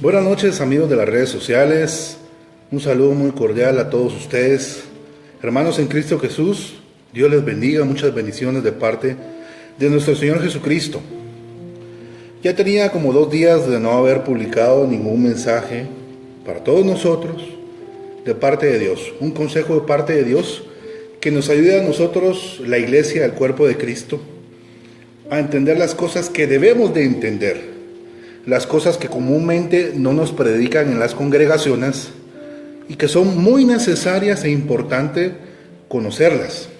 Buenas noches, amigos de las redes sociales. Un saludo muy cordial a todos ustedes. Hermanos en Cristo Jesús, Dios les bendiga, muchas bendiciones de parte de nuestro Señor Jesucristo. Ya tenía como 2 días de no haber publicado ningún mensaje para todos nosotros de parte de Dios. Un consejo de parte de Dios que nos ayude a nosotros, la iglesia, el cuerpo de Cristo, a entender las cosas que debemos de entender. Las cosas que comúnmente no nos predican en las congregaciones y que son muy necesarias e importantes conocerlas.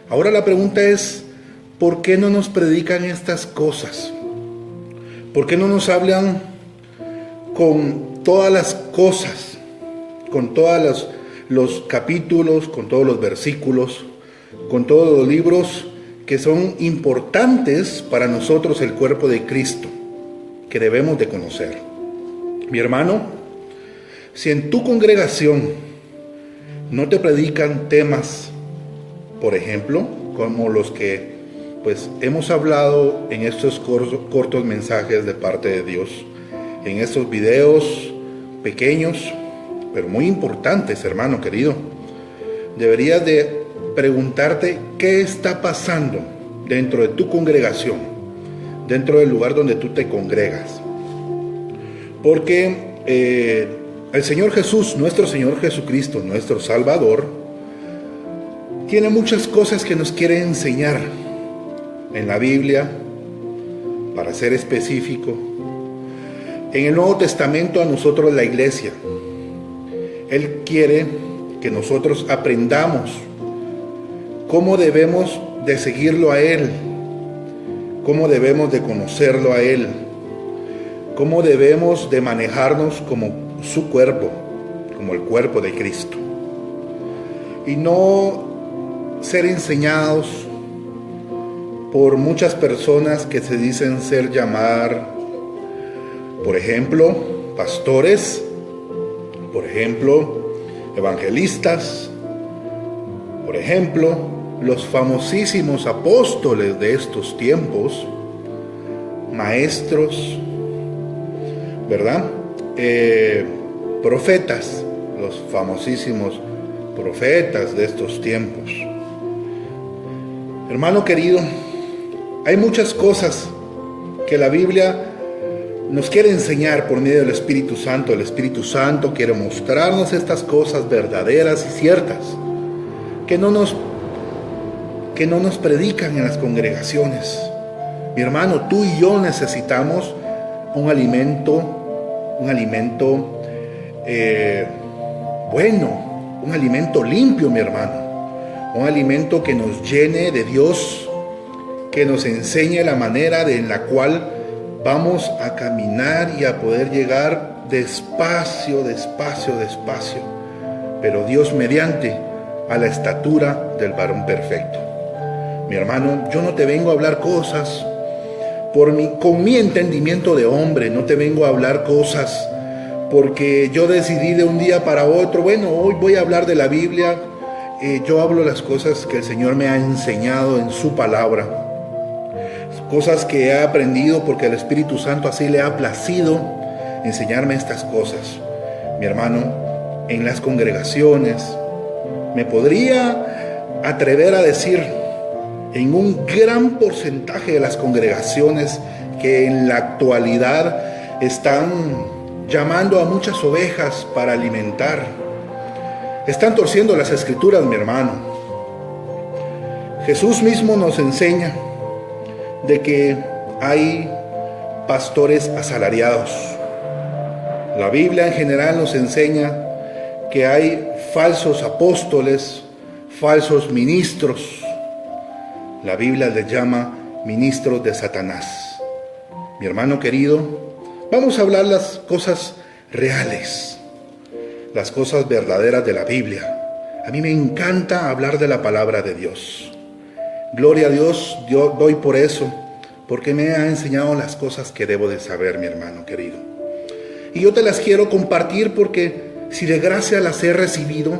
Ahora la pregunta es, ¿por qué no nos predican estas cosas? ¿Por qué no nos hablan con todas las cosas, con todos los capítulos, con todos los versículos, con todos los libros que son importantes para nosotros, el cuerpo de Cristo, que debemos de conocer? Mi hermano, si en tu congregación no te predican temas, por ejemplo, como los que hemos hablado en estos cortos mensajes de parte de Dios, en estos videos pequeños, pero muy importantes, hermano querido, deberías de preguntarte qué está pasando dentro de tu congregación, dentro del lugar donde tú te congregas. Porque el Señor Jesús, nuestro Señor Jesucristo, nuestro Salvador, tiene muchas cosas que nos quiere enseñar en la Biblia, para ser específico, en el Nuevo Testamento a nosotros, la iglesia. Él quiere que nosotros aprendamos cómo debemos de seguirlo a Él, cómo debemos de conocerlo a Él, cómo debemos de manejarnos como su cuerpo, como el cuerpo de Cristo, y no ser enseñados por muchas personas que se dicen ser llamar, por ejemplo, pastores, por ejemplo, evangelistas, por ejemplo, los famosísimos apóstoles de estos tiempos, maestros, ¿verdad? Profetas, los famosísimos profetas de estos tiempos. Hermano querido, hay muchas cosas que la Biblia nos quiere enseñar por medio del Espíritu Santo. El Espíritu Santo quiere mostrarnos estas cosas verdaderas y ciertas que no nos predican en las congregaciones. Mi hermano, tú y yo necesitamos un alimento bueno, un alimento limpio, mi hermano, un alimento que nos llene de Dios, que nos enseñe la manera en la cual vamos a caminar y a poder llegar despacio, pero Dios mediante, a la estatura del varón perfecto. Mi hermano, yo no te vengo a hablar cosas con mi entendimiento de hombre, no te vengo a hablar cosas porque yo decidí de un día para otro, bueno, hoy voy a hablar de la Biblia. Yo hablo las cosas que el Señor me ha enseñado en su palabra, cosas que he aprendido porque el Espíritu Santo así le ha placido enseñarme estas cosas. Mi hermano, en las congregaciones, me podría atrever a decir, en un gran porcentaje de las congregaciones que en la actualidad están llamando a muchas ovejas para alimentar, están torciendo las escrituras, mi hermano. Jesús mismo nos enseña de que hay pastores asalariados. La Biblia en general nos enseña que hay falsos apóstoles, falsos ministros. La Biblia les llama ministros de Satanás. Mi hermano querido, vamos a hablar las cosas reales, las cosas verdaderas de la Biblia. A mí me encanta hablar de la palabra de Dios. Gloria a Dios, yo doy por eso, porque me ha enseñado las cosas que debo de saber, mi hermano querido. Y yo te las quiero compartir porque si de gracia las he recibido,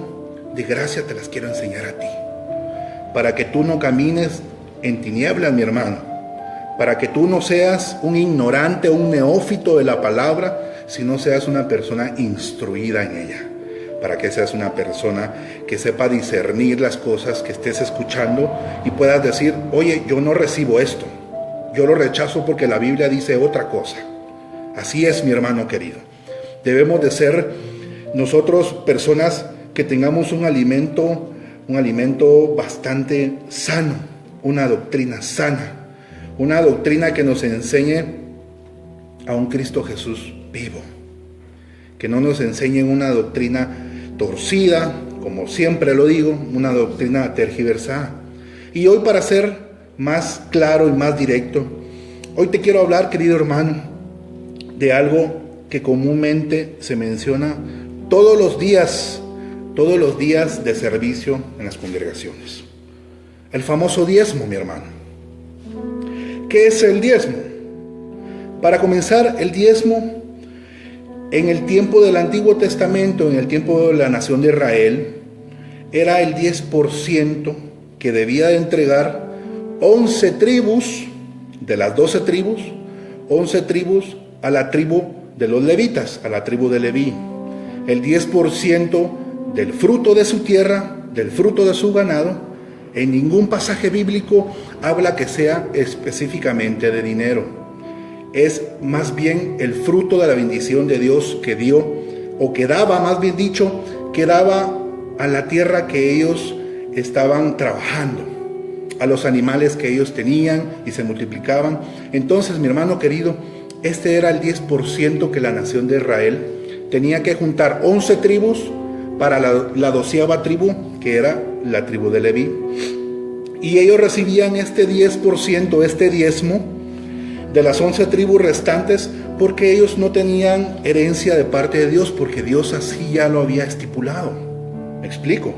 de gracia te las quiero enseñar a ti. Para que tú no camines en tinieblas, mi hermano. Para que tú no seas un ignorante, un neófito de la palabra, sino seas una persona instruida en ella, para que seas una persona que sepa discernir las cosas que estés escuchando y puedas decir, oye, yo no recibo esto, yo lo rechazo porque la Biblia dice otra cosa. Así es, mi hermano querido. Debemos de ser nosotros personas que tengamos un alimento bastante sano, una doctrina sana, una doctrina que nos enseñe a un Cristo Jesús vivo, que no nos enseñen una doctrina torcida, como siempre lo digo, una doctrina tergiversada. Y hoy, para ser más claro y más directo, hoy te quiero hablar, querido hermano, de algo que comúnmente se menciona todos los días de servicio en las congregaciones. El famoso diezmo, mi hermano. ¿Qué es el diezmo? Para comenzar, el diezmo en el tiempo del Antiguo Testamento, en el tiempo de la nación de Israel, era el 10% que debía de entregar 11 tribus, de las 12 tribus, 11 tribus a la tribu de los levitas, a la tribu de Leví. El 10% del fruto de su tierra, del fruto de su ganado. En ningún pasaje bíblico habla que sea específicamente de dinero. Es más bien el fruto de la bendición de Dios que dio, o que daba, más bien dicho, que daba a la tierra que ellos estaban trabajando, a los animales que ellos tenían y se multiplicaban. Entonces, mi hermano querido, este era el 10% que la nación de Israel tenía que juntar. 11 tribus para la 12ª tribu, que era la tribu de Leví. Y ellos recibían este 10%, este diezmo, de las 11 tribus restantes, porque ellos no tenían herencia de parte de Dios, porque Dios así ya lo había estipulado. ¿Me explico?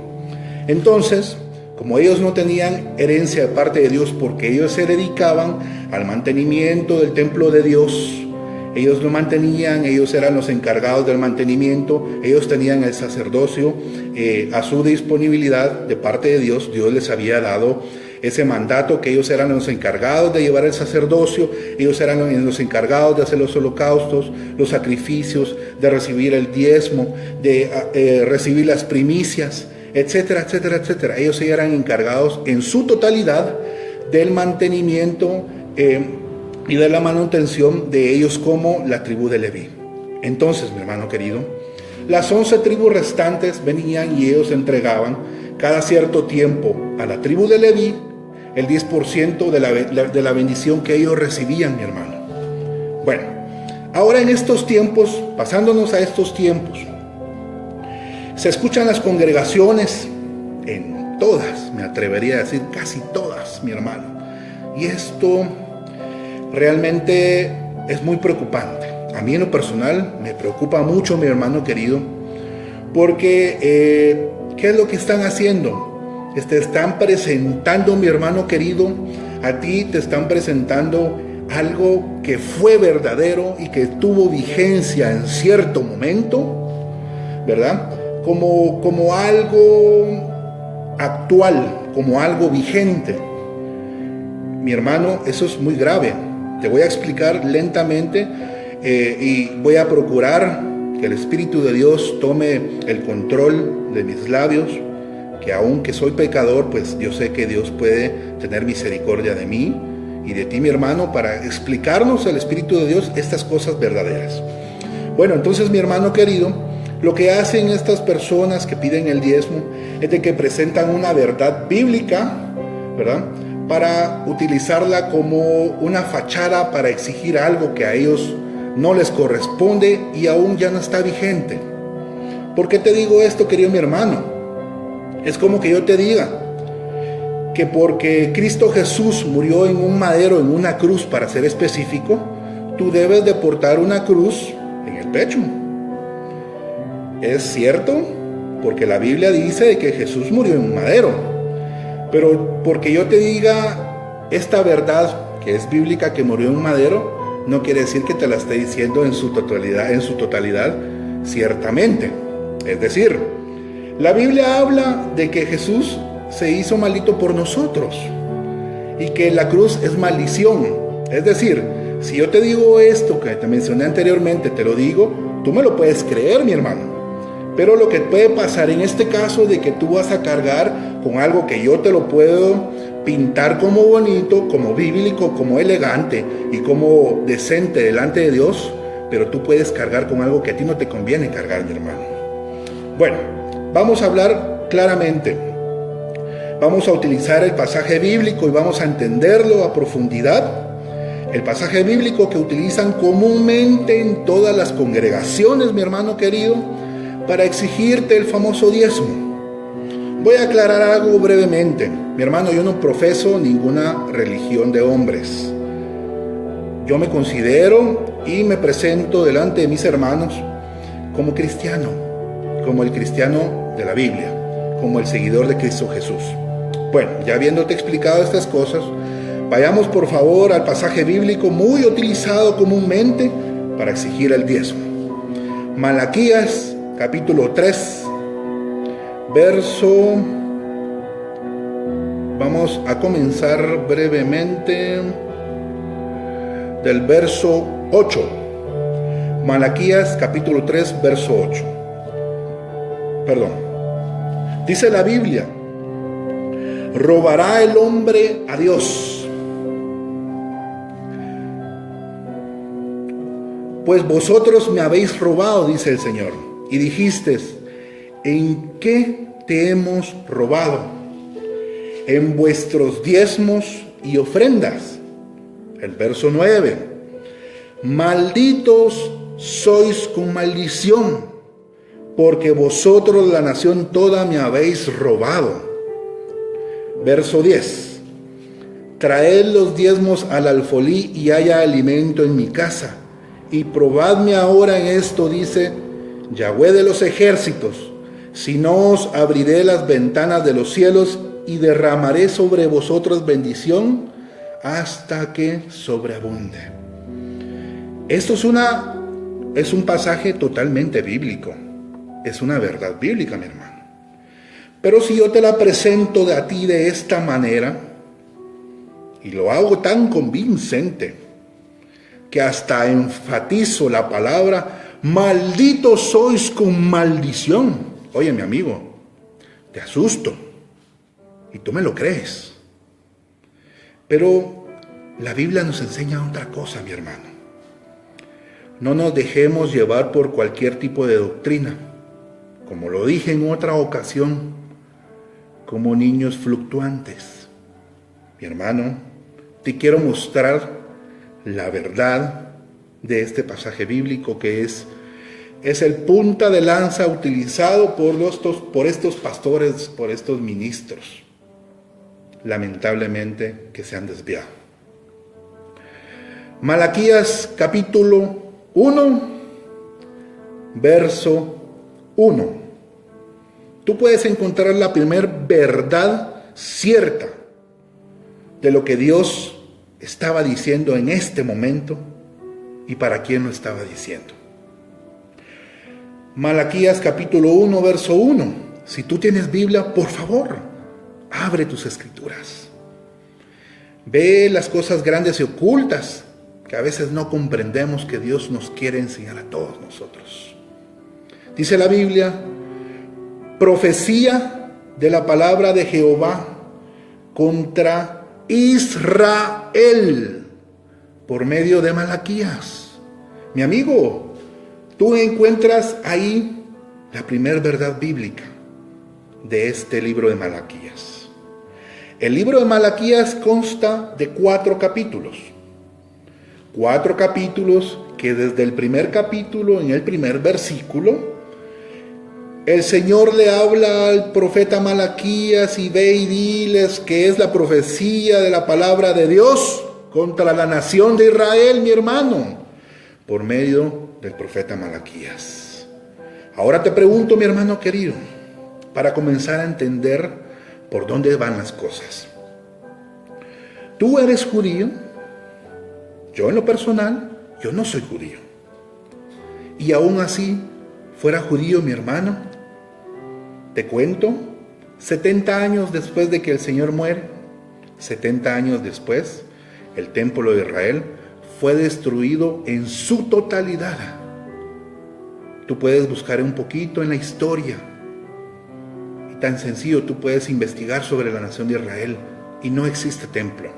Entonces, como ellos no tenían herencia de parte de Dios, porque ellos se dedicaban al mantenimiento del templo de Dios, ellos lo mantenían, ellos eran los encargados del mantenimiento, ellos tenían el sacerdocio a su disponibilidad de parte de Dios. Dios les había dado ese mandato, que ellos eran los encargados de llevar el sacerdocio, ellos eran los encargados de hacer los holocaustos, los sacrificios, de recibir el diezmo, de recibir las primicias, etcétera, etcétera, etcétera. Ellos eran encargados en su totalidad del mantenimiento y de la manutención de ellos como la tribu de Leví. Entonces, mi hermano querido, las 11 tribus restantes venían y ellos entregaban cada cierto tiempo a la tribu de Leví el 10% de la bendición que ellos recibían, mi hermano. Bueno, ahora en estos tiempos, pasándonos a estos tiempos, se escuchan las congregaciones, en todas, me atrevería a decir casi todas, mi hermano. Y esto realmente es muy preocupante. A mí en lo personal me preocupa mucho, mi hermano querido, porque ¿qué es lo que están haciendo? Te están presentando, mi hermano querido, a ti te están presentando algo que fue verdadero y que tuvo vigencia en cierto momento, ¿verdad? Como algo actual, como algo vigente. Mi hermano, eso es muy grave. Te voy a explicar lentamente y voy a procurar que el Espíritu de Dios tome el control de mis labios, que aunque soy pecador, pues yo sé que Dios puede tener misericordia de mí y de ti, mi hermano, para explicarnos al Espíritu de Dios estas cosas verdaderas. Bueno, entonces, mi hermano querido, lo que hacen estas personas que piden el diezmo es de que presentan una verdad bíblica, ¿verdad?, para utilizarla como una fachada para exigir algo que a ellos no les corresponde y aún ya no está vigente. ¿Por qué te digo esto, querido mi hermano? Es como que yo te diga que porque Cristo Jesús murió en un madero, en una cruz, para ser específico, tú debes de portar una cruz en el pecho. Es cierto, porque la Biblia dice que Jesús murió en un madero. Pero porque yo te diga esta verdad que es bíblica, que murió en un madero, no quiere decir que te la esté diciendo en su totalidad, ciertamente. Es decir, la Biblia habla de que Jesús se hizo maldito por nosotros y que la cruz es maldición. Es decir, Si yo te digo esto que te mencioné anteriormente, te lo digo, tú me lo puedes creer, mi hermano. Pero lo que puede pasar en este caso de que tú vas a cargar con algo que yo te lo puedo pintar como bonito, como bíblico, como elegante y como decente delante de Dios, pero tú puedes cargar con algo que a ti no te conviene cargar, mi hermano. Bueno, vamos a hablar claramente. Vamos a utilizar el pasaje bíblico y vamos a entenderlo a profundidad. El pasaje bíblico que utilizan comúnmente en todas las congregaciones, mi hermano querido, para exigirte el famoso diezmo. Voy a aclarar algo brevemente. Mi hermano, yo no profeso ninguna religión de hombres. Yo me considero y me presento delante de mis hermanos como cristiano, como el cristiano de la Biblia, como el seguidor de Cristo Jesús. Bueno, ya habiéndote explicado estas cosas, vayamos por favor al pasaje bíblico muy utilizado comúnmente para exigir el diezmo. Malaquías capítulo 3, verso... Vamos a comenzar brevemente del verso 8. Malaquías capítulo 3, verso 8. Perdón. Dice la Biblia: ¿robará el hombre a Dios? Pues vosotros me habéis robado, dice el Señor, y dijisteis: ¿en qué te hemos robado? En vuestros diezmos y ofrendas. El verso 9: malditos sois con maldición, porque vosotros la nación toda me habéis robado. Verso 10: traed los diezmos al alfolí y haya alimento en mi casa, y probadme ahora en esto, dice Yahweh de los ejércitos, si no os abriré las ventanas de los cielos y derramaré sobre vosotros bendición hasta que sobreabunde. Esto es un pasaje totalmente bíblico. Es una verdad bíblica, mi hermano. Pero si yo te la presento a ti de esta manera, y lo hago tan convincente, que hasta enfatizo la palabra: malditos sois con maldición. Oye, mi amigo, te asusto. Y tú me lo crees. Pero la Biblia nos enseña otra cosa, mi hermano. No nos dejemos llevar por cualquier tipo de doctrina. Como lo dije en otra ocasión, como niños fluctuantes. Mi hermano, te quiero mostrar la verdad de este pasaje bíblico, que es el punta de lanza utilizado por estos pastores, por estos ministros, lamentablemente, que se han desviado. Malaquías capítulo 1, verso 1. Tú puedes encontrar la primera verdad cierta de lo que Dios estaba diciendo en este momento y para quién lo estaba diciendo. Malaquías capítulo 1, verso 1. Si tú tienes Biblia, por favor, abre tus escrituras. Ve las cosas grandes y ocultas que a veces no comprendemos, que Dios nos quiere enseñar a todos nosotros. Dice la Biblia: profecía de la palabra de Jehová contra Israel por medio de Malaquías. Mi amigo, tú encuentras ahí la primera verdad bíblica de este libro de Malaquías. El libro de Malaquías consta de 4 capítulos. 4 capítulos que desde el primer capítulo, en el primer versículo, el Señor le habla al profeta Malaquías y ve y diles que es la profecía de la palabra de Dios contra la nación de Israel, mi hermano, por medio del profeta Malaquías. Ahora te pregunto, mi hermano querido, para comenzar a entender por dónde van las cosas. ¿Tú eres judío? Yo en lo personal, yo no soy judío. Y aún así, fuera judío, mi hermano, te cuento, 70 años después de que el Señor muere, 70 años después, el templo de Israel fue destruido en su totalidad. Tú puedes buscar un poquito en la historia. Y tan sencillo, tú puedes investigar sobre la nación de Israel y no existe templo.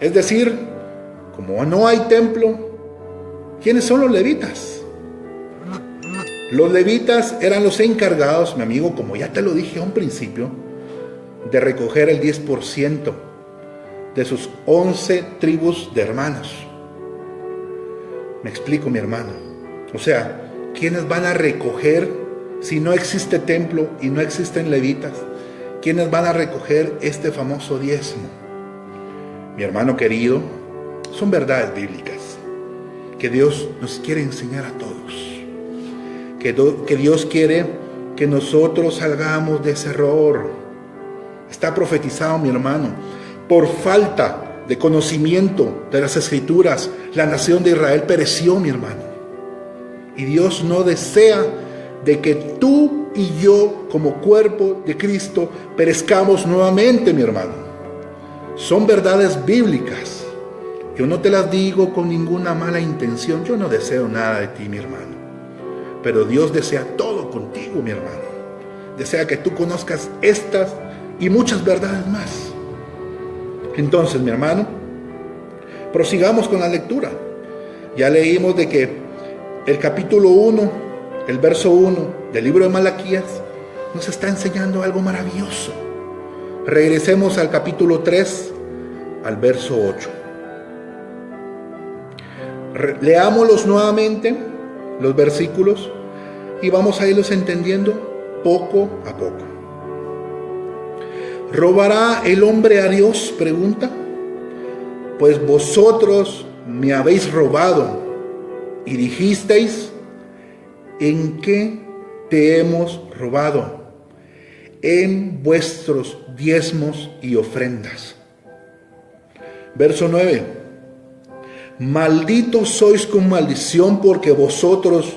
Es decir, como no hay templo, ¿quiénes son los levitas? Los levitas eran los encargados, mi amigo, como ya te lo dije a un principio, de recoger el 10% de sus 11 tribus de hermanos. Me explico, mi hermano. O sea, ¿quiénes van a recoger si no existe templo y no existen levitas? ¿Quiénes van a recoger este famoso diezmo? Mi hermano querido, son verdades bíblicas que Dios nos quiere enseñar a todos. Que Dios quiere que nosotros salgamos de ese error. Está profetizado, mi hermano. Por falta de conocimiento de las Escrituras, la nación de Israel pereció, mi hermano. Y Dios no desea de que tú y yo, como cuerpo de Cristo, perezcamos nuevamente, mi hermano. Son verdades bíblicas. Yo no te las digo con ninguna mala intención. Yo no deseo nada de ti, mi hermano. Pero Dios desea todo contigo, mi hermano. Desea que tú conozcas estas y muchas verdades más. Entonces, mi hermano, prosigamos con la lectura. Ya leímos de que el capítulo 1, el verso 1 del libro de Malaquías nos está enseñando algo maravilloso. Regresemos al capítulo 3, al verso 8. Leámoslos nuevamente, los versículos, y vamos a irlos entendiendo poco a poco. ¿Robará el hombre a Dios? Pregunta. Pues vosotros me habéis robado y dijisteis, ¿en qué te hemos robado? En vuestros diezmos y ofrendas. Verso 9. Malditos sois con maldición, porque vosotros,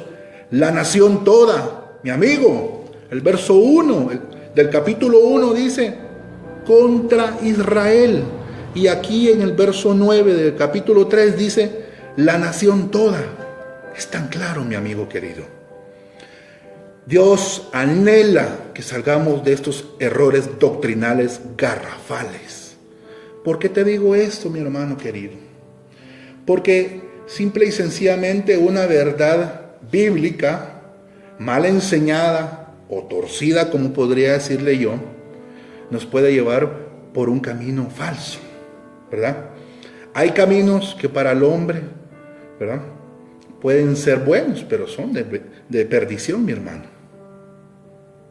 la nación toda, mi amigo, el verso 1 del capítulo 1 dice, contra Israel. Y aquí en el verso 9 del capítulo 3 dice, la nación toda. Es tan claro, mi amigo querido. Dios anhela que salgamos de estos errores doctrinales garrafales. ¿Por qué te digo esto, mi hermano querido? Porque simple y sencillamente una verdad bíblica mal enseñada o torcida, como podría decirle yo, nos puede llevar por un camino falso, ¿verdad? Hay caminos que para el hombre, ¿verdad?, pueden ser buenos, pero son de perdición, mi hermano.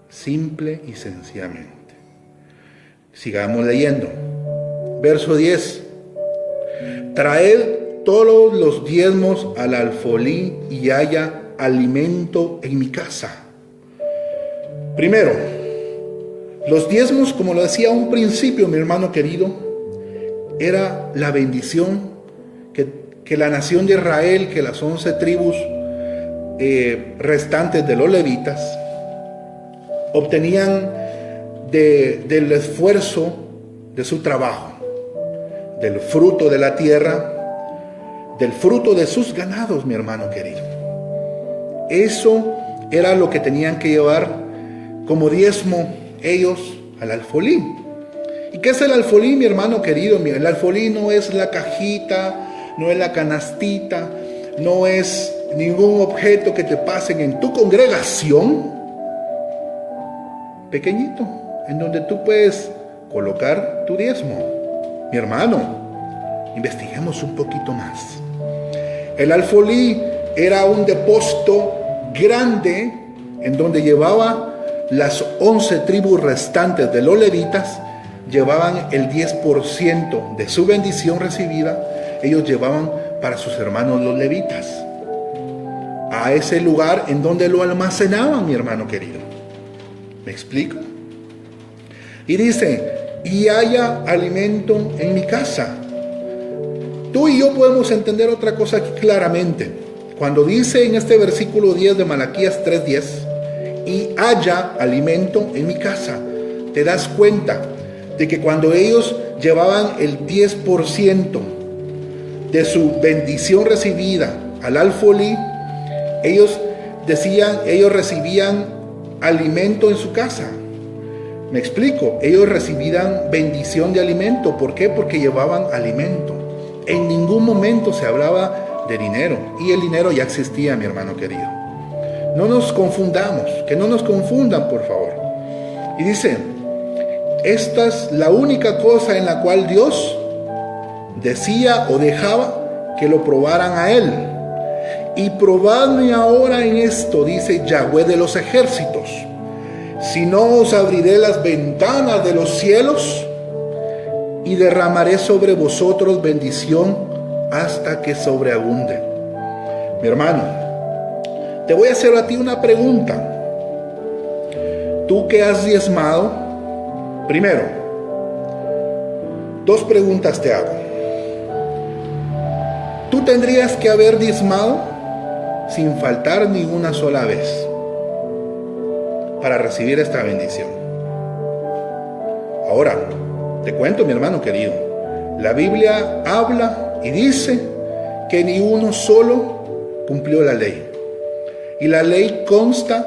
Simple y sencillamente. Sigamos leyendo. Verso 10. Traed todos los diezmos al alfolí y haya alimento en mi casa. Primero, los diezmos, como lo decía a un principio, mi hermano querido, era la bendición que la nación de Israel, que las 11 tribus restantes de los levitas obtenían del esfuerzo de su trabajo, del fruto de la tierra, del fruto de sus ganados, mi hermano querido. Eso era lo que tenían que llevar como diezmo ellos al alfolí. ¿Y qué es el alfolí, mi hermano querido? El alfolí no es la cajita, no es la canastita, no es ningún objeto que te pasen en tu congregación, pequeñito, en donde tú puedes colocar tu diezmo. Mi hermano, investiguemos un poquito más. El alfolí era un depósito grande en donde llevaba las 11 tribus restantes de los levitas, llevaban el 10% de su bendición recibida, ellos llevaban para sus hermanos los levitas, a ese lugar en donde lo almacenaban, mi hermano querido. ¿Me explico? Y dice, y haya alimento en mi casa. Tú y yo podemos entender otra cosa aquí claramente. Cuando dice en este versículo 10 de Malaquías 3:10, y haya alimento en mi casa, te das cuenta de que cuando ellos llevaban el 10% de su bendición recibida al alfolí, ellos recibían alimento en su casa. Me explico, ellos recibían bendición de alimento. ¿Por qué? Porque llevaban alimento. En ningún momento se hablaba de dinero, y el dinero ya existía, mi hermano querido. No nos confundamos, que no nos confundan, por favor. Y dice, esta es la única cosa en la cual Dios decía o dejaba que lo probaran a él. Y probadme ahora en esto, dice Yahweh de los ejércitos, si no os abriré las ventanas de los cielos y derramaré sobre vosotros bendición hasta que sobreabunde. Mi hermano, te voy a hacer a ti una pregunta. Tú que has diezmado, primero, dos preguntas te hago. Tú tendrías que haber diezmado sin faltar ni una sola vez para recibir esta bendición. Ahora, te cuento, mi hermano querido, la Biblia habla y dice que ni uno solo cumplió la ley. Y la ley consta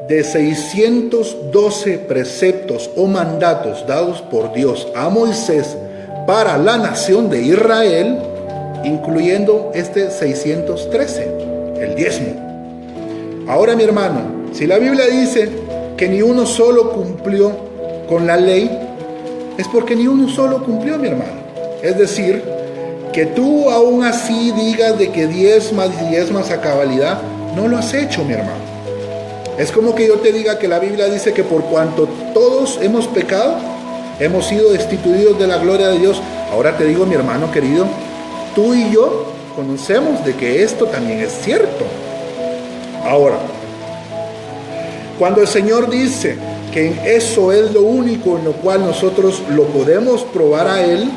de 612 preceptos o mandatos dados por Dios a Moisés para la nación de Israel, incluyendo este 613, el diezmo. Ahora, mi hermano, si la Biblia dice que ni uno solo cumplió con la ley, es porque ni uno solo cumplió, mi hermano. Es decir, que tú aún así digas de que diezmas y diezmas a cabalidad, no lo has hecho, mi hermano. Es como que yo te diga que la Biblia dice que por cuanto todos hemos pecado, hemos sido destituidos de la gloria de Dios. Ahora te digo, mi hermano querido, tú y yo conocemos de que esto también es cierto. Ahora, cuando el Señor dice que eso es lo único en lo cual nosotros lo podemos probar a Él,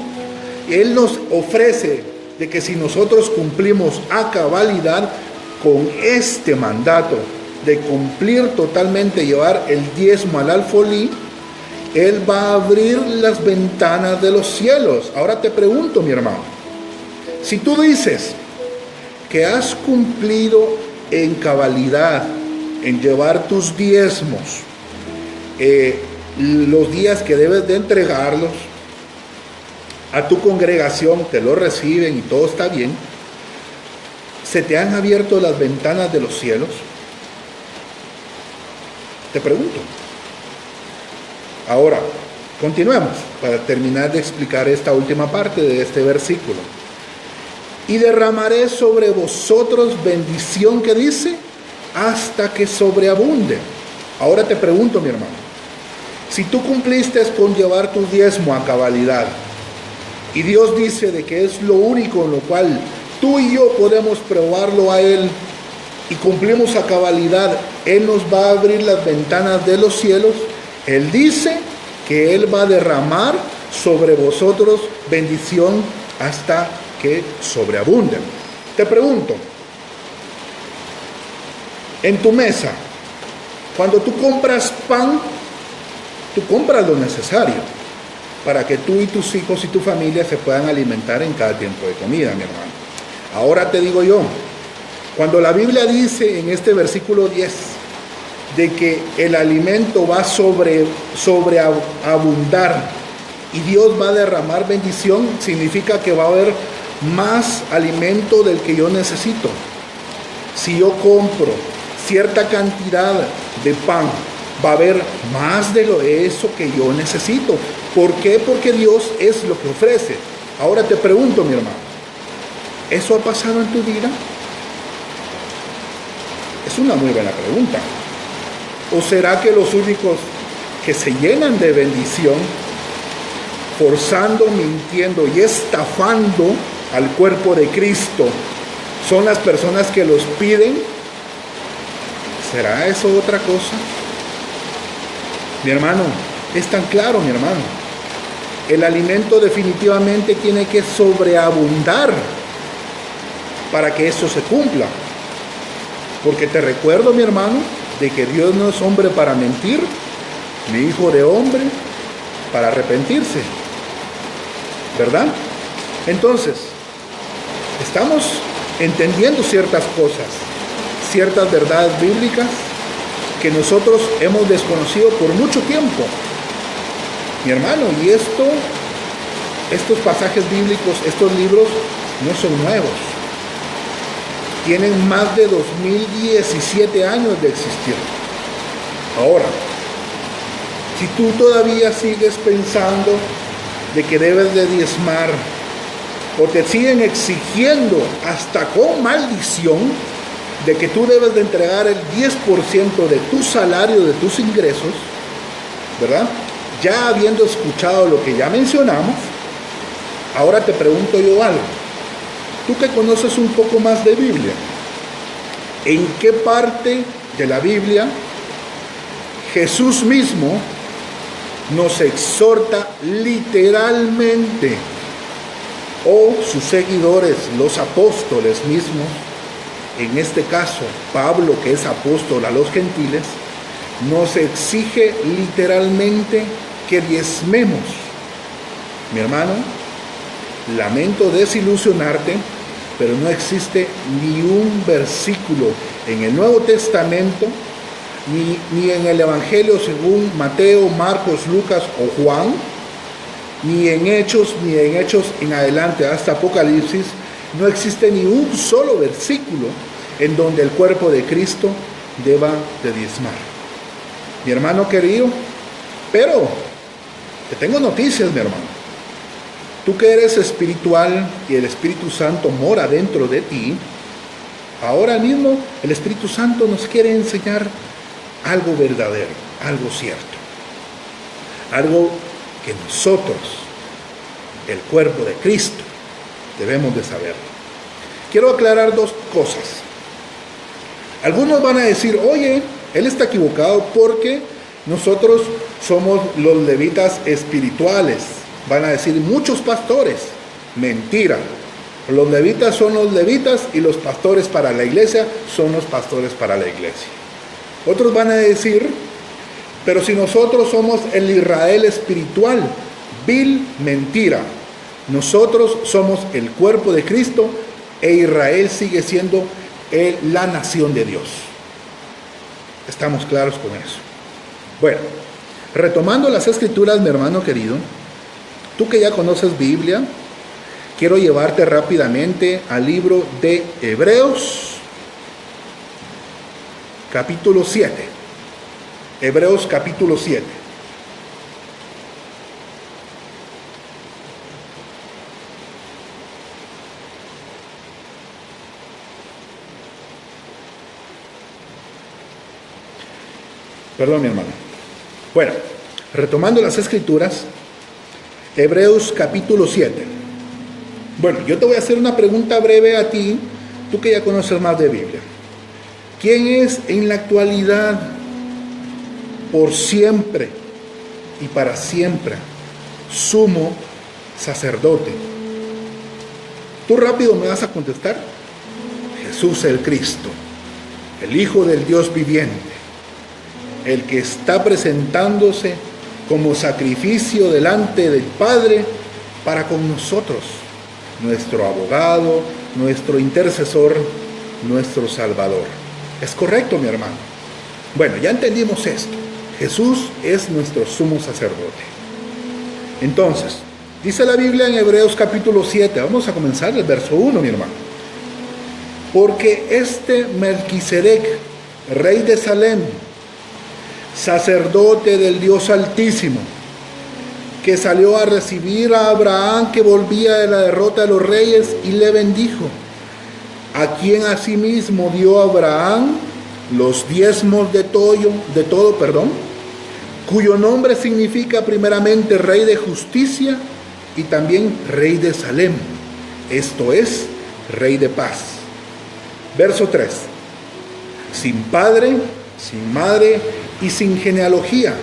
Él nos ofrece de que si nosotros cumplimos a cabalidad con este mandato de cumplir totalmente, llevar el diezmo al alfolí, Él va a abrir las ventanas de los cielos. Ahora te pregunto, mi hermano, si tú dices que has cumplido en cabalidad en llevar tus diezmos los días que debes de entregarlos a tu congregación, te lo reciben y todo está bien, ¿se te han abierto las ventanas de los cielos? Te pregunto. Ahora, continuemos para terminar de explicar esta última parte de este versículo. Y derramaré sobre vosotros bendición, que dice, hasta que sobreabunde. Ahora te pregunto, mi hermano, si tú cumpliste con llevar tu diezmo a cabalidad, y Dios dice de que es lo único en lo cual tú y yo podemos probarlo a Él, y cumplimos a cabalidad, Él nos va a abrir las ventanas de los cielos. Él dice que Él va a derramar sobre vosotros bendición hasta que sobreabunden. Te pregunto, en tu mesa, cuando tú compras pan, tú compras lo necesario para que tú y tus hijos y tu familia se puedan alimentar en cada tiempo de comida, mi hermano. Ahora te digo yo, cuando la Biblia dice en este versículo 10 de que el alimento va a sobreabundar y Dios va a derramar bendición, significa que va a haber más alimento del que yo necesito. Si yo compro cierta cantidad de pan, va a haber más de eso que yo necesito. ¿Por qué? Porque Dios es lo que ofrece. Ahora te pregunto, mi hermano, ¿eso ha pasado en tu vida? Es una muy buena pregunta. ¿O será que los únicos que se llenan de bendición, forzando, mintiendo y estafando al cuerpo de Cristo, son las personas que los piden? ¿Será eso otra cosa? Mi hermano, es tan claro, mi hermano. El alimento definitivamente tiene que sobreabundar para que eso se cumpla. Porque te recuerdo, mi hermano, de que Dios no es hombre para mentir, ni hijo de hombre para arrepentirse. ¿Verdad? Entonces, estamos entendiendo ciertas cosas, ciertas verdades bíblicas que nosotros hemos desconocido por mucho tiempo. Mi hermano, y estos pasajes bíblicos, estos libros no son nuevos. Tienen más de 2017 años de existir. Ahora, si tú todavía sigues pensando de que debes de diezmar, o te siguen exigiendo hasta con maldición de que tú debes de entregar el 10% de tu salario, de tus ingresos, ¿verdad? Ya habiendo escuchado lo que ya mencionamos, ahora te pregunto yo algo. Tú que conoces un poco más de Biblia, ¿en qué parte de la Biblia Jesús mismo nos exhorta literalmente, o sus seguidores, los apóstoles mismos, en este caso Pablo, que es apóstol a los gentiles, nos exige literalmente que diezmemos? Mi hermano, lamento desilusionarte, pero no existe ni un versículo en el Nuevo Testamento, ni en el Evangelio según Mateo, Marcos, Lucas o Juan, ni en Hechos en adelante hasta Apocalipsis, no existe ni un solo versículo en donde el cuerpo de Cristo deba de diezmar. Mi hermano querido, pero te tengo noticias, mi hermano. Tú que eres espiritual y el Espíritu Santo mora dentro de ti, ahora mismo el Espíritu Santo nos quiere enseñar algo verdadero, algo cierto, algo que nosotros, el cuerpo de Cristo, debemos de saber. Quiero aclarar dos cosas. Algunos van a decir, oye, él está equivocado porque nosotros somos los levitas espirituales. Van a decir muchos pastores. Mentira. Los levitas son los levitas y los pastores para la iglesia son los pastores para la iglesia. Otros van a decir, pero si nosotros somos el Israel espiritual, vil mentira. Nosotros somos el cuerpo de Cristo e Israel sigue siendo la nación de Dios. Estamos claros con eso. Bueno, retomando las escrituras, mi hermano querido, tú que ya conoces Biblia, quiero llevarte rápidamente al libro de Hebreos, capítulo 7. Hebreos capítulo 7. Perdón, mi hermano. Bueno, retomando las escrituras, Hebreos capítulo 7. Bueno, yo te voy a hacer una pregunta breve a ti, tú que ya conoces más de Biblia. ¿Quién es en la actualidad, por siempre y para siempre, sumo sacerdote? Tú rápido me vas a contestar: Jesús el Cristo, el Hijo del Dios viviente, el que está presentándose como sacrificio delante del Padre para con nosotros, nuestro abogado, nuestro intercesor, nuestro Salvador. ¿Es correcto, mi hermano? Bueno, ya entendimos esto. Jesús es nuestro sumo sacerdote. Entonces, dice la Biblia en Hebreos capítulo 7, vamos a comenzar el verso 1, mi hermano. Porque este Melquisedec, rey de Salem, sacerdote del Dios Altísimo, que salió a recibir a Abraham que volvía de la derrota de los reyes y le bendijo, a quien asimismo dio a Abraham los diezmos de todo, cuyo nombre significa primeramente Rey de Justicia y también Rey de Salem, esto es, Rey de Paz. Verso 3. Sin padre, sin madre y sin genealogía,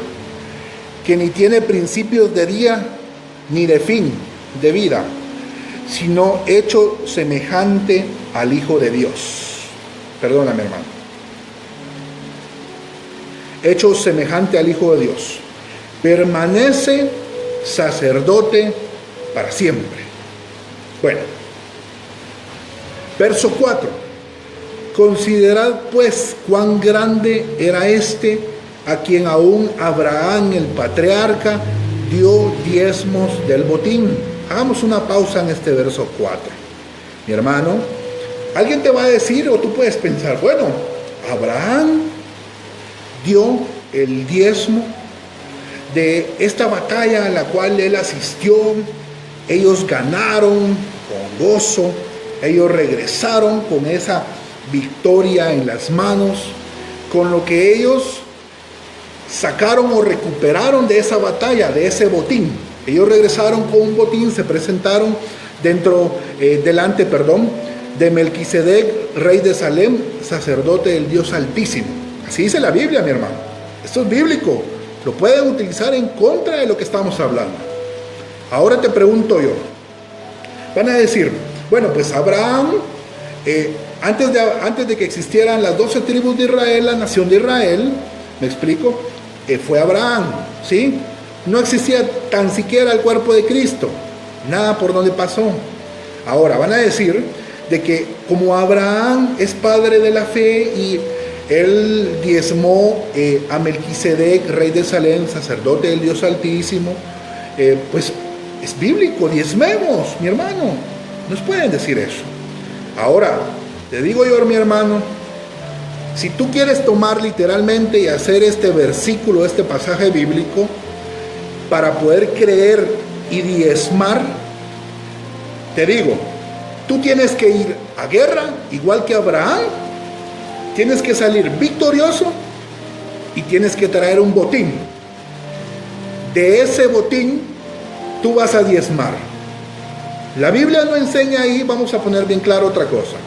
que ni tiene principios de día ni de fin de vida, sino hecho semejante al Hijo de Dios. Perdóname, hermano. Hecho semejante al Hijo de Dios. Permanece sacerdote para siempre. Bueno, Verso 4. Considerad pues cuán grande era este a quien aún Abraham el patriarca dio diezmos del botín. Hagamos una pausa en este verso 4. Mi hermano, alguien te va a decir, o tú puedes pensar, bueno, Abraham dio el diezmo de esta batalla a la cual él asistió. Ellos ganaron con gozo, ellos regresaron con esa victoria en las manos, con lo que ellos sacaron o recuperaron de esa batalla, de ese botín. Ellos regresaron con un botín, se presentaron delante de Melquisedec, rey de Salem, sacerdote del Dios Altísimo. Así dice la Biblia, mi hermano. Esto es bíblico. Lo pueden utilizar en contra de lo que estamos hablando. Ahora te pregunto yo. Van a decir, bueno, pues Abraham, antes de que existieran las 12 tribus de Israel, la nación de Israel, ¿me explico? Fue Abraham, ¿sí? No existía tan siquiera el cuerpo de Cristo. Nada por donde pasó. Ahora van a decir de que como Abraham es padre de la fe y él diezmó a Melquisedec, rey de Salem, sacerdote del Dios Altísimo, pues es bíblico, diezmemos, mi hermano. Nos pueden decir eso. Ahora, te digo yo, mi hermano, si tú quieres tomar literalmente y hacer este versículo, este pasaje bíblico, para poder creer y diezmar, te digo, tú tienes que ir a guerra, igual que Abraham, tienes que salir victorioso y tienes que traer un botín. De ese botín, tú vas a diezmar. La Biblia no enseña ahí, vamos a poner bien claro otra cosa,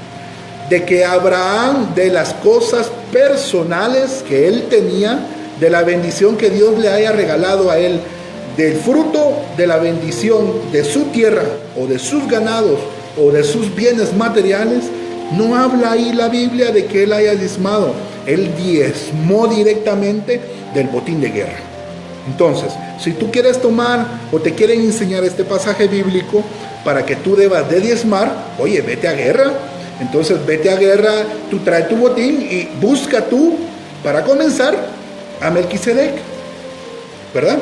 de que Abraham, de las cosas personales que él tenía, de la bendición que Dios le haya regalado a él, del fruto de la bendición de su tierra o de sus ganados o de sus bienes materiales, no habla ahí la Biblia de que él haya diezmado. Él diezmó directamente del botín de guerra. Entonces, si tú quieres tomar o te quieren enseñar este pasaje bíblico para que tú debas de diezmar, oye, vete a guerra. Entonces vete a guerra, tú trae tu botín y busca tú, para comenzar, a Melquisedec, ¿verdad?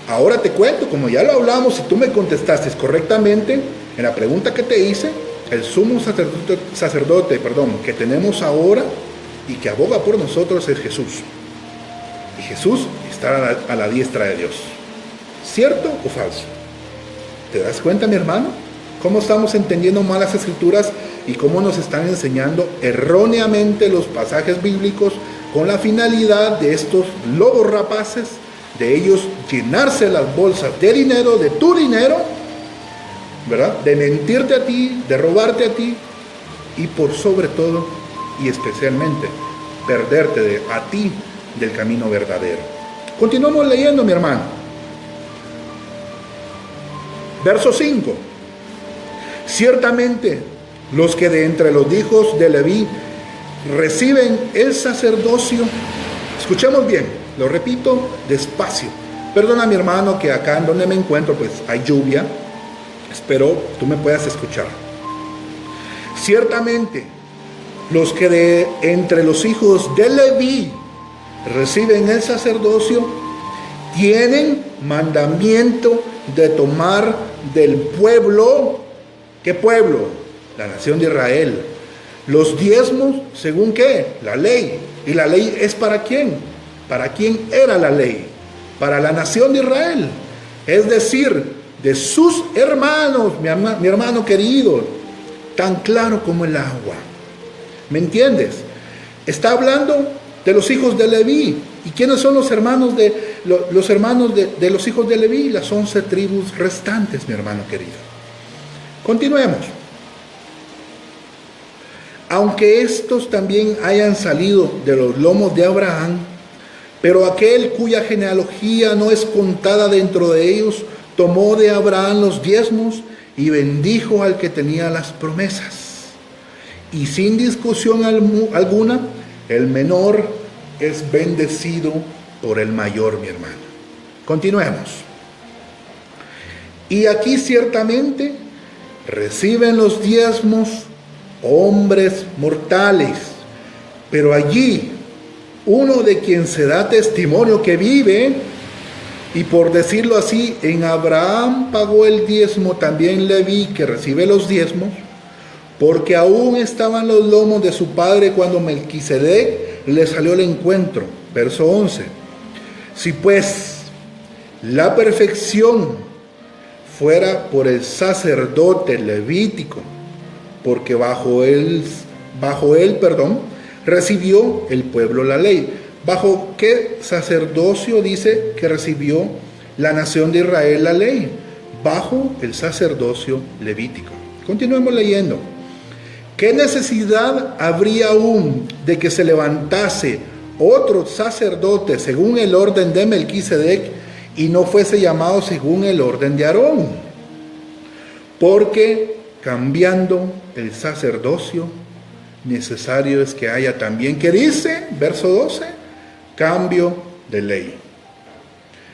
Ahora te cuento, como ya lo hablamos y tú me contestaste correctamente en la pregunta que te hice, el sumo sacerdote que tenemos ahora y que aboga por nosotros es Jesús. Y Jesús está a la diestra de Dios. ¿Cierto o falso? ¿Te das cuenta, mi hermano? ¿Cómo estamos entendiendo mal las escrituras y cómo nos están enseñando erróneamente los pasajes bíblicos con la finalidad de estos lobos rapaces, de ellos llenarse las bolsas de dinero, de tu dinero, ¿verdad? De mentirte a ti, de robarte a ti y por sobre todo y especialmente perderte a ti del camino verdadero. Continuamos leyendo, mi hermano. Verso 5. Ciertamente los que de entre los hijos de Leví reciben el sacerdocio, escuchemos bien, lo repito despacio. Perdona, mi hermano, que acá en donde me encuentro pues hay lluvia. Espero tú me puedas escuchar. Ciertamente los que de entre los hijos de Leví reciben el sacerdocio tienen mandamiento de tomar del pueblo. ¿Qué pueblo? La nación de Israel. Los diezmos, ¿según qué? La ley. ¿Y la ley es para quién? ¿Para quién era la ley? Para la nación de Israel. Es decir, de sus hermanos, mi hermano querido, tan claro como el agua. ¿Me entiendes? Está hablando de los hijos de Leví. ¿Y quiénes son los hermanos de los hijos de Leví? Las 11 tribus restantes, mi hermano querido. Continuemos. Aunque estos también hayan salido de los lomos de Abraham, pero aquel cuya genealogía no es contada dentro de ellos, tomó de Abraham los diezmos y bendijo al que tenía las promesas. Y sin discusión alguna, el menor es bendecido por el mayor, mi hermano. Continuemos. Y aquí ciertamente reciben los diezmos hombres mortales. Pero allí, uno de quien se da testimonio que vive, y por decirlo así, en Abraham pagó el diezmo, también Leví, que recibe los diezmos, porque aún estaban los lomos de su padre cuando Melquisedec le salió al encuentro. Verso 11. Si pues la perfección fuera por el sacerdote levítico, porque bajo él, recibió el pueblo la ley. ¿Bajo qué sacerdocio dice que recibió la nación de Israel la ley? Bajo el sacerdocio levítico. Continuemos leyendo. ¿Qué necesidad habría aún de que se levantase otro sacerdote según el orden de Melquisedec y no fuese llamado según el orden de Aarón? Porque cambiando el sacerdocio, necesario es que haya también, ¿qué dice? Verso 12, cambio de ley.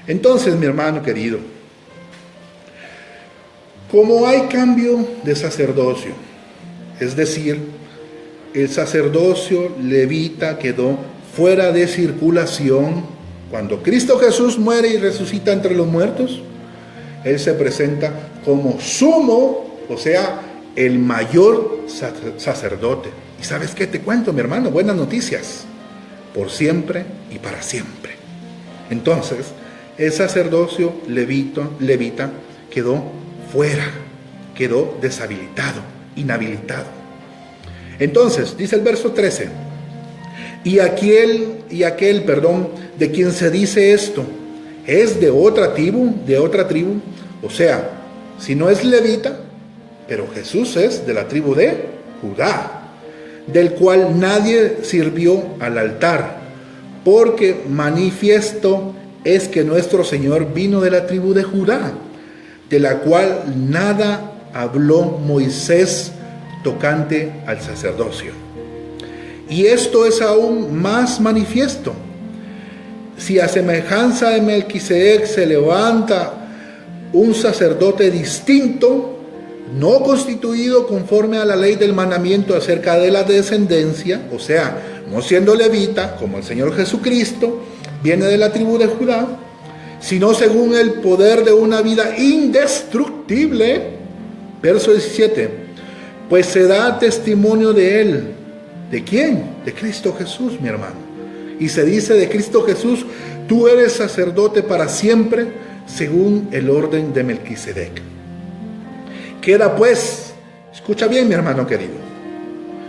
Entonces, mi hermano querido, como hay cambio de sacerdocio, es decir, el sacerdocio levita quedó fuera de circulación, cuando Cristo Jesús muere y resucita entre los muertos, Él se presenta como sumo, o sea, el mayor sacerdote. ¿Y sabes qué te cuento, mi hermano? Buenas noticias. Por siempre y para siempre. Entonces, el sacerdocio levita quedó fuera, quedó deshabilitado, inhabilitado. Entonces, dice el verso 13, y aquel, de quien se dice esto, es de otra tribu, o sea, si no es levita, pero Jesús es de la tribu de Judá, del cual nadie sirvió al altar, porque manifiesto es que nuestro Señor vino de la tribu de Judá, de la cual nada habló Moisés tocante al sacerdocio. Y esto es aún más manifiesto. Si a semejanza de Melquisedec se levanta un sacerdote distinto, no constituido conforme a la ley del mandamiento acerca de la descendencia, o sea, no siendo levita, como el Señor Jesucristo, viene de la tribu de Judá, sino según el poder de una vida indestructible. Verso 17, pues se da testimonio de él. ¿De quién? De Cristo Jesús, mi hermano. Y se dice de Cristo Jesús, tú eres sacerdote para siempre, según el orden de Melquisedec. Queda pues, escucha bien, mi hermano querido,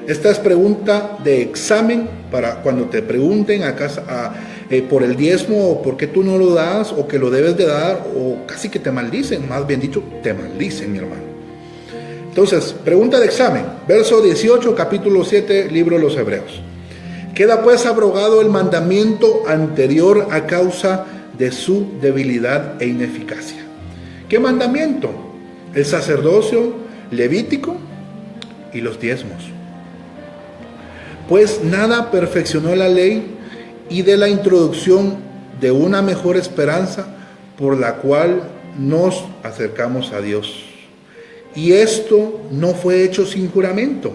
esta es pregunta de examen para cuando te pregunten a casa, por el diezmo, o por qué tú no lo das, o que lo debes de dar, o casi que te maldicen, más bien dicho, te maldicen, mi hermano. Entonces, pregunta de examen, verso 18, capítulo 7, libro de los Hebreos. Queda pues abrogado el mandamiento anterior a causa de su debilidad e ineficacia. ¿Qué mandamiento? El sacerdocio levítico y los diezmos. Pues nada perfeccionó la ley y de la introducción de una mejor esperanza por la cual nos acercamos a Dios. Y esto no fue hecho sin juramento,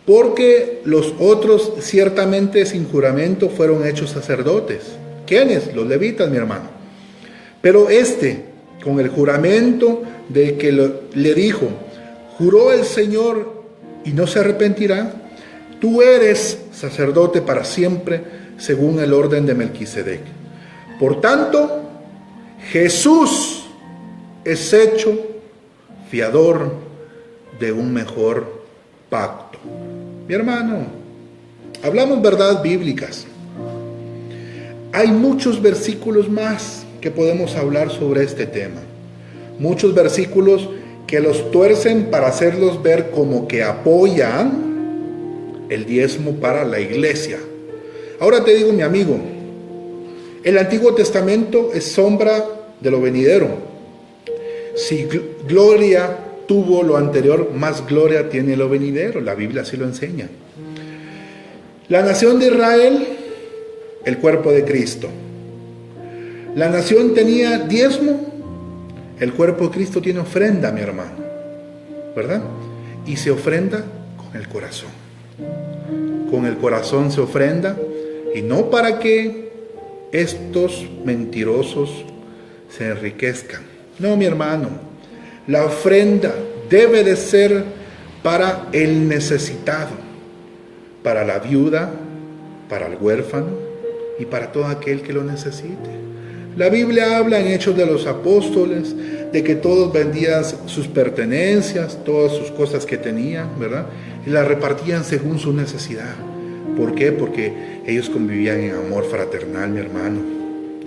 porque los otros ciertamente sin juramento fueron hechos sacerdotes. ¿Quiénes? Los levitas, mi hermano. Pero con el juramento del que le dijo, juró el Señor y no se arrepentirá, tú eres sacerdote para siempre, según el orden de Melquisedec. Por tanto, Jesús es hecho fiador de un mejor pacto. Mi hermano, hablamos verdades bíblicas. Hay muchos versículos más que podemos hablar sobre este tema. Muchos versículos que los tuercen para hacerlos ver como que apoyan el diezmo para la iglesia. Ahora te digo, mi amigo, el Antiguo Testamento es sombra de lo venidero. Si gloria tuvo lo anterior, más gloria tiene lo venidero. La Biblia así lo enseña. La nación de Israel, el cuerpo de Cristo. La nación tenía diezmo, el cuerpo de Cristo tiene ofrenda, mi hermano, ¿verdad? Y se ofrenda con el corazón. Con el corazón se ofrenda, y no para que estos mentirosos se enriquezcan. No, mi hermano, la ofrenda debe de ser para el necesitado, para la viuda, para el huérfano y para todo aquel que lo necesite. La Biblia habla en Hechos de los Apóstoles de que todos vendían sus pertenencias, todas sus cosas que tenían, ¿verdad? Y las repartían según su necesidad. ¿Por qué? Porque ellos convivían en amor fraternal, mi hermano.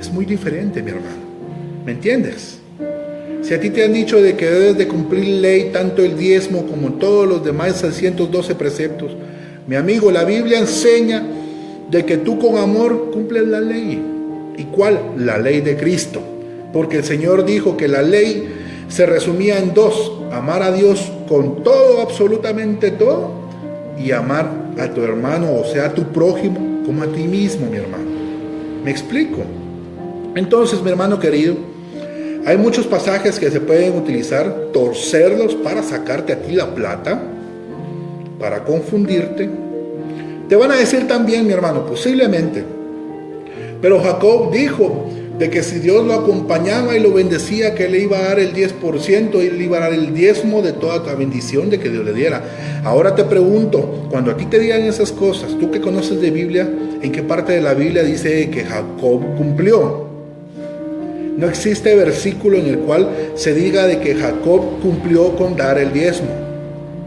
Es muy diferente, mi hermano. ¿Me entiendes? Si a ti te han dicho de que debes de cumplir ley, tanto el diezmo como todos los demás 612 preceptos, mi amigo, la Biblia enseña de que tú con amor cumples la ley. ¿Y cuál? La ley de Cristo. Porque el Señor dijo que la ley se resumía en dos: amar a Dios con todo, absolutamente todo, y amar a tu hermano, o sea, a tu prójimo, como a ti mismo, mi hermano. ¿Me explico? Entonces, mi hermano querido, hay muchos pasajes que se pueden utilizar, torcerlos para sacarte a ti la plata, para confundirte. Te van a decir también, mi hermano, posiblemente, pero Jacob dijo de que si Dios lo acompañaba y lo bendecía, que le iba a dar el 10%, y le iba a dar el diezmo de toda la bendición de que Dios le diera. Ahora te pregunto, cuando a ti te digan esas cosas, tú que conoces de Biblia, ¿en qué parte de la Biblia dice que Jacob cumplió? No existe versículo en el cual se diga de que Jacob cumplió con dar el diezmo.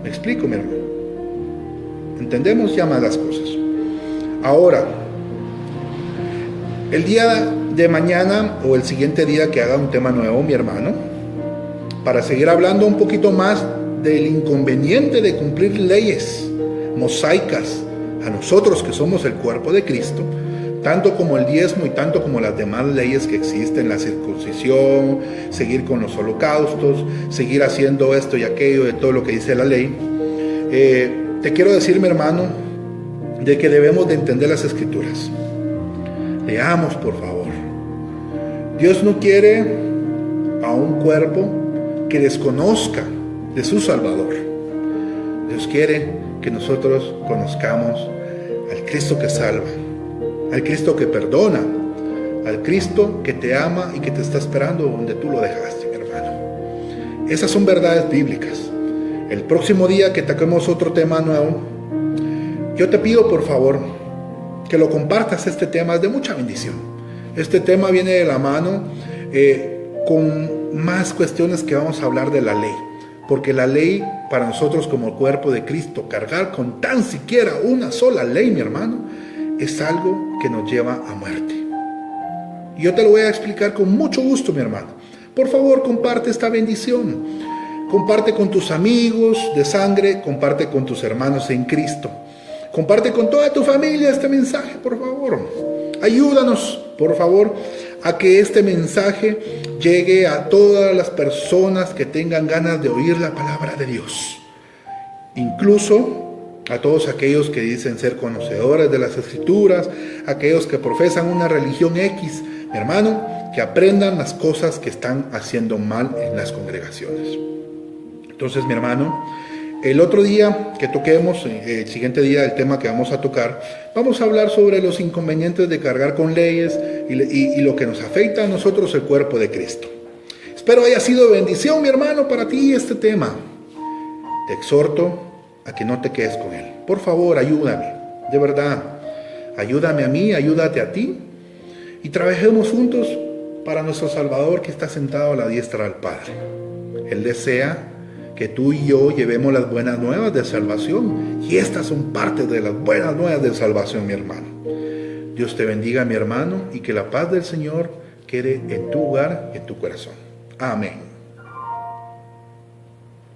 ¿Me explico, mi hermano? Entendemos ya más las cosas. Ahora, el día de mañana o el siguiente día que haga un tema nuevo, mi hermano, para seguir hablando un poquito más del inconveniente de cumplir leyes mosaicas a nosotros que somos el cuerpo de Cristo, tanto como el diezmo y tanto como las demás leyes que existen, la circuncisión, seguir con los holocaustos, seguir haciendo esto y aquello de todo lo que dice la ley. Te quiero decir, mi hermano, de que debemos de entender las Escrituras. Leamos, por favor. Dios no quiere a un cuerpo que desconozca de su Salvador. Dios quiere que nosotros conozcamos al Cristo que salva, al Cristo que perdona, al Cristo que te ama y que te está esperando donde tú lo dejaste, mi hermano. Esas son verdades bíblicas. El próximo día que toquemos otro tema nuevo, yo te pido, por favor, que lo compartas. Este tema es de mucha bendición. Este tema viene de la mano con más cuestiones que vamos a hablar de la ley. Porque la ley, para nosotros como cuerpo de Cristo, cargar con tan siquiera una sola ley, mi hermano, es algo que nos lleva a muerte. Y yo te lo voy a explicar con mucho gusto, mi hermano. Por favor, comparte esta bendición. Comparte con tus amigos de sangre, comparte con tus hermanos en Cristo. Comparte con toda tu familia este mensaje, por favor. Ayúdanos, por favor, a que este mensaje llegue a todas las personas que tengan ganas de oír la palabra de Dios. Incluso a todos aquellos que dicen ser conocedores de las Escrituras, aquellos que profesan una religión X, mi hermano, que aprendan las cosas que están haciendo mal en las congregaciones. Entonces, mi hermano, el otro día que toquemos, el siguiente día, el tema que vamos a tocar, vamos a hablar sobre los inconvenientes de cargar con leyes y lo que nos afecta a nosotros, el cuerpo de Cristo. Espero haya sido de bendición, mi hermano, para ti este tema. Te exhorto a que no te quedes con él. Por favor, ayúdame, de verdad. Ayúdame a mí, ayúdate a ti. Y trabajemos juntos para nuestro Salvador que está sentado a la diestra del Padre. Él desea que tú y yo llevemos las buenas nuevas de salvación. Y estas son parte de las buenas nuevas de salvación, mi hermano. Dios te bendiga, mi hermano, y que la paz del Señor quede en tu hogar y en tu corazón. Amén.